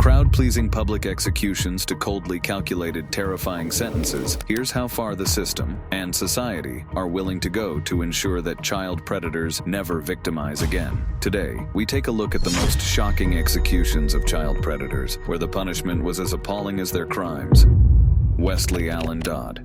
crowd-pleasing public executions to coldly calculated, terrifying sentences, here's how far the system and society are willing to go to ensure that child predators never victimize again. Today, we take a look at the most shocking executions of child predators, where the punishment was as appalling as their crimes. Wesley Allen Dodd.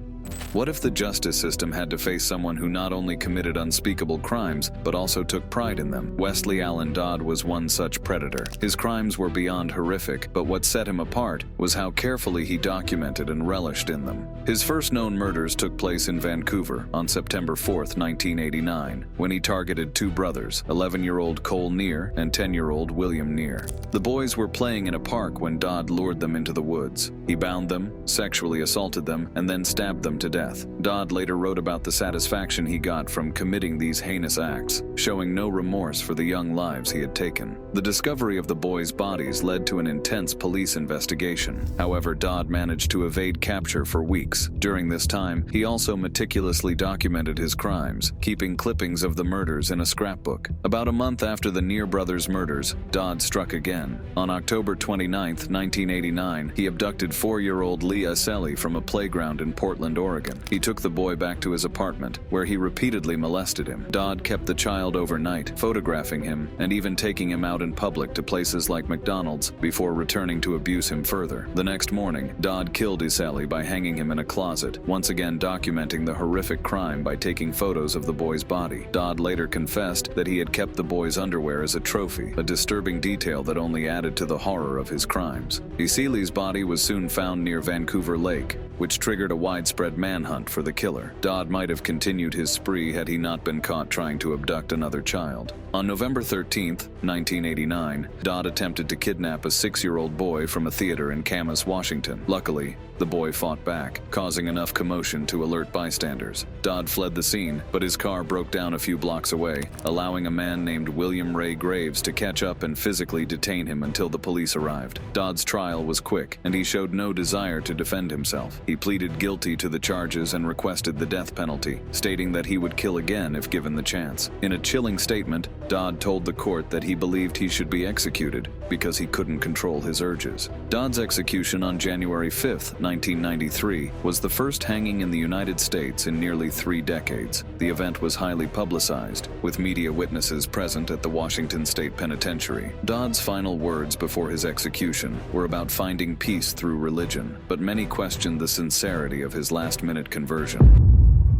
What if the justice system had to face someone who not only committed unspeakable crimes, but also took pride in them? Wesley Allen Dodd was one such predator. His crimes were beyond horrific, but what set him apart was how carefully he documented and relished in them. His first known murders took place in Vancouver on September 4, 1989, when he targeted two brothers, 11-year-old Cole Neer and 10-year-old William Neer. The boys were playing in a park when Dodd lured them into the woods. He bound them, sexually assaulted them, and then stabbed them to death. Dodd later wrote about the satisfaction he got from committing these heinous acts, showing no remorse for the young lives he had taken. The discovery of the boys' bodies led to an intense police investigation. However, Dodd managed to evade capture for weeks. During this time, he also meticulously documented his crimes, keeping clippings of the murders in a scrapbook. About a month after the Neer brothers' murders, Dodd struck again. On October 29, 1989, he abducted 4-year-old Leah Selly from a playground in Portland, Oregon. He took the boy back to his apartment, where he repeatedly molested him. Dodd kept the child overnight, photographing him and even taking him out in public to places like McDonald's before returning to abuse him further. The next morning, Dodd killed Iseli by hanging him in a closet, once again documenting the horrific crime by taking photos of the boy's body. Dodd later confessed that he had kept the boy's underwear as a trophy, a disturbing detail that only added to the horror of his crimes. Iseli's body was soon found near Vancouver Lake, which triggered a widespread manhunt for the killer. Dodd might have continued his spree had he not been caught trying to abduct another child. On November 13, 1989, Dodd attempted to kidnap a 6-year-old boy from a theater in Camas, Washington. Luckily, the boy fought back, causing enough commotion to alert bystanders. Dodd fled the scene, but his car broke down a few blocks away, allowing a man named William Ray Graves to catch up and physically detain him until the police arrived. Dodd's trial was quick, and he showed no desire to defend himself. He pleaded guilty to the charges and requested the death penalty, stating that he would kill again if given the chance. In a chilling statement, Dodd told the court that he believed he should be executed because he couldn't control his urges. Dodd's execution on January 5, 1993, was the first hanging in the United States in nearly 3 decades. The event was highly publicized, with media witnesses present at the Washington State Penitentiary. Dodd's final words before his execution were about finding peace through religion, but many questioned the sincerity of his last-minute conversion.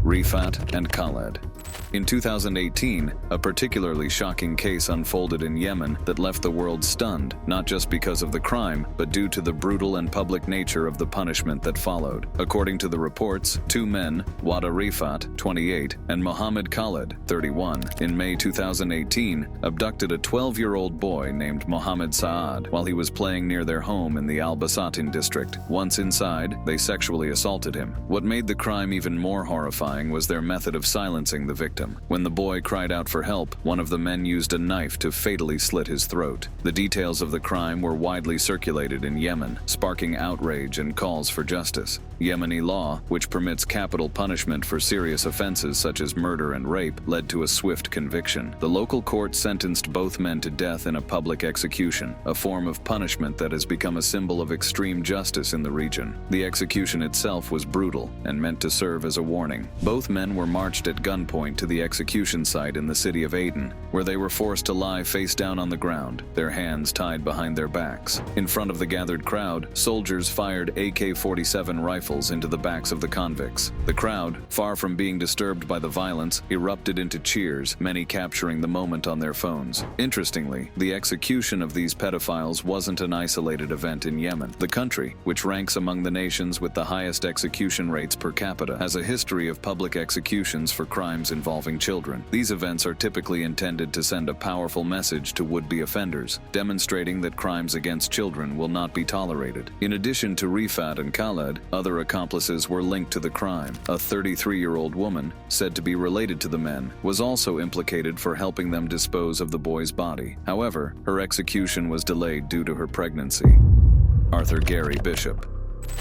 Reat and Khad. In 2018, a particularly shocking case unfolded in Yemen that left the world stunned, not just because of the crime, but due to the brutal and public nature of the punishment that followed. According to the reports, 2 men, Wada Reat, 28, and Mohammed Khaled, 31, in May 2018, abducted a 12-year-old boy named Mohammed Saad while he was playing near their home in the Al-Basatin district. Once inside, they sexually assaulted him. What made the crime even more horrifying was their method of silencing the victim. When the boy cried out for help, one of the men used a knife to fatally slit his throat. The details of the crime were widely circulated in Yemen, sparking outrage and calls for justice. Yemeni law, which permits capital punishment for serious offenses such as murder and rape, led to a swift conviction. The local court sentenced both men to death in a public execution, a form of punishment that has become a symbol of extreme justice in the region. The execution itself was brutal and meant to serve as a warning. Both men were marched at gunpoint to the execution site in the city of Aden, where they were forced to lie face down on the ground, their hands tied behind their backs. In front of the gathered crowd, soldiers fired AK-47 rifles into the backs of the convicts. The crowd, far from being disturbed by the violence, erupted into cheers, many capturing the moment on their phones. Interestingly, the execution of these pedophiles wasn't an isolated event in Yemen. The country, which ranks among the nations with the highest execution rates per capita, has a history of public executions for crimes involving children. These events are typically intended to send a powerful message to would-be offenders, demonstrating that crimes against children will not be tolerated. In addition to Reat and Khad, other accomplices were linked to the crime. A 33-year-old woman, said to be related to the men, was also implicated for helping them dispose of the boy's body. However, her execution was delayed due to her pregnancy. Arthur Gary Bishop.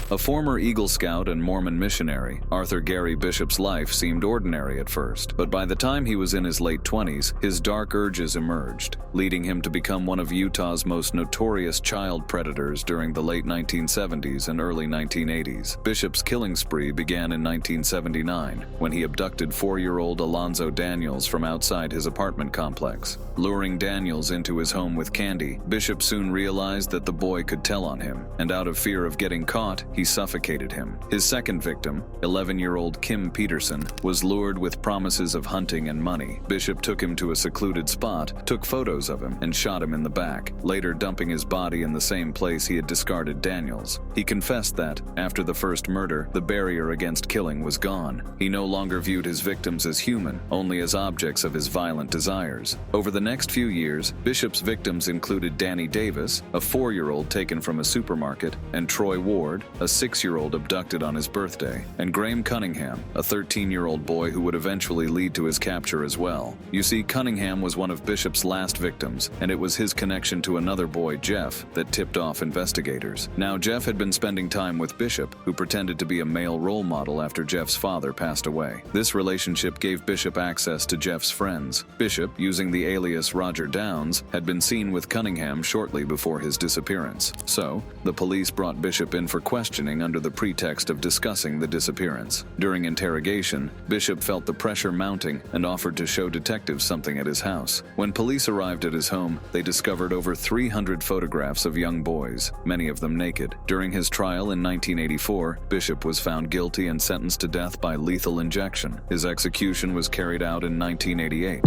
A former Eagle Scout and Mormon missionary, Arthur Gary Bishop's life seemed ordinary at first, but by the time he was in his late 20s, his dark urges emerged, leading him to become one of Utah's most notorious child predators during the late 1970s and early 1980s. Bishop's killing spree began in 1979, when he abducted 4-year-old Alonzo Daniels from outside his apartment complex. Luring Daniels into his home with candy, Bishop soon realized that the boy could tell on him, and out of fear of getting caught, he suffocated him. His second victim, 11-year-old Kim Peterson, was lured with promises of hunting and money. Bishop took him to a secluded spot, took photos of him, and shot him in the back, later dumping his body in the same place he had discarded Daniels. He confessed that, after the first murder, the barrier against killing was gone. He no longer viewed his victims as human, only as objects of his violent desires. Over the next few years, Bishop's victims included Danny Davis, a 4-year-old taken from a supermarket, and Troy Ward, a 6-year-old abducted on his birthday, and Graham Cunningham, a 13-year-old boy who would eventually lead to his capture as well. You see, Cunningham was one of Bishop's last victims, and it was his connection to another boy, Jeff, that tipped off investigators. Now, Jeff had been spending time with Bishop, who pretended to be a male role model after Jeff's father passed away. This relationship gave Bishop access to Jeff's friends. Bishop, using the alias Roger Downs, had been seen with Cunningham shortly before his disappearance. So, the police brought Bishop in for questioning under the pretext of discussing the disappearance. During interrogation, Bishop felt the pressure mounting and offered to show detectives something at his house. When police arrived at his home, they discovered over 300 photographs of young boys, many of them naked. During his trial in 1984, Bishop was found guilty and sentenced to death by lethal injection. His execution was carried out in 1988.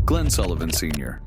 Glenn Sullivan Sr.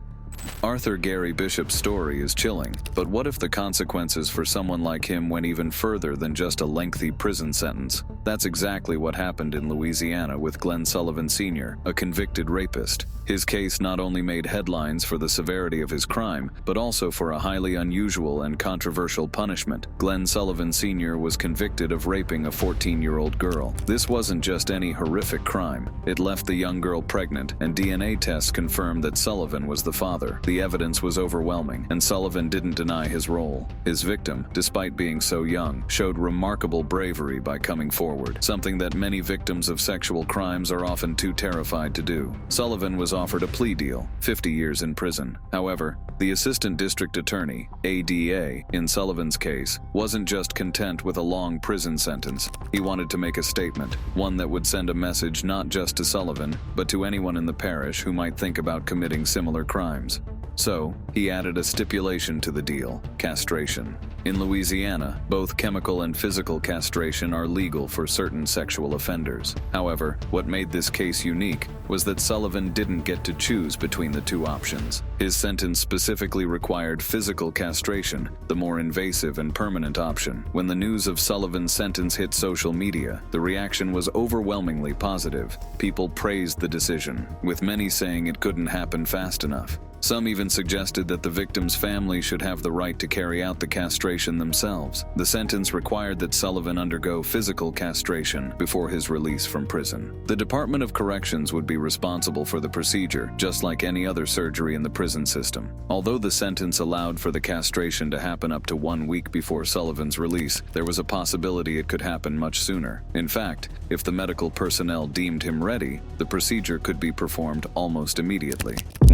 Arthur Gary Bishop's story is chilling, but what if the consequences for someone like him went even further than just a lengthy prison sentence? That's exactly what happened in Louisiana with Glenn Sullivan Sr., a convicted rapist. His case not only made headlines for the severity of his crime, but also for a highly unusual and controversial punishment. Glenn Sullivan Sr. was convicted of raping a 14-year-old girl. This wasn't just any horrific crime. It left the young girl pregnant, and DNA tests confirmed that Sullivan was the father. The evidence was overwhelming, and Sullivan didn't deny his role. His victim, despite being so young, showed remarkable bravery by coming forward, something that many victims of sexual crimes are often too terrified to do. Sullivan was offered a plea deal, 50 years in prison. However, the assistant district attorney, ADA, in Sullivan's case, wasn't just content with a long prison sentence. He wanted to make a statement, one that would send a message not just to Sullivan, but to anyone in the parish who might think about committing similar crimes. So, he added a stipulation to the deal: castration. In Louisiana, both chemical and physical castration are legal for certain sexual offenders. However, what made this case unique was that Sullivan didn't get to choose between the two options. His sentence specifically required physical castration, the more invasive and permanent option. When the news of Sullivan's sentence hit social media, the reaction was overwhelmingly positive. People praised the decision, with many saying it couldn't happen fast enough. Some even suggested that the victim's family should have the right to carry out the castration themselves. The sentence required that Sullivan undergo physical castration before his release from prison. The Department of Corrections would be responsible for the procedure, just like any other surgery in the prison system. Although the sentence allowed for the castration to happen up to 1 week before Sullivan's release, there was a possibility it could happen much sooner. In fact, if the medical personnel deemed him ready, the procedure could be performed almost immediately.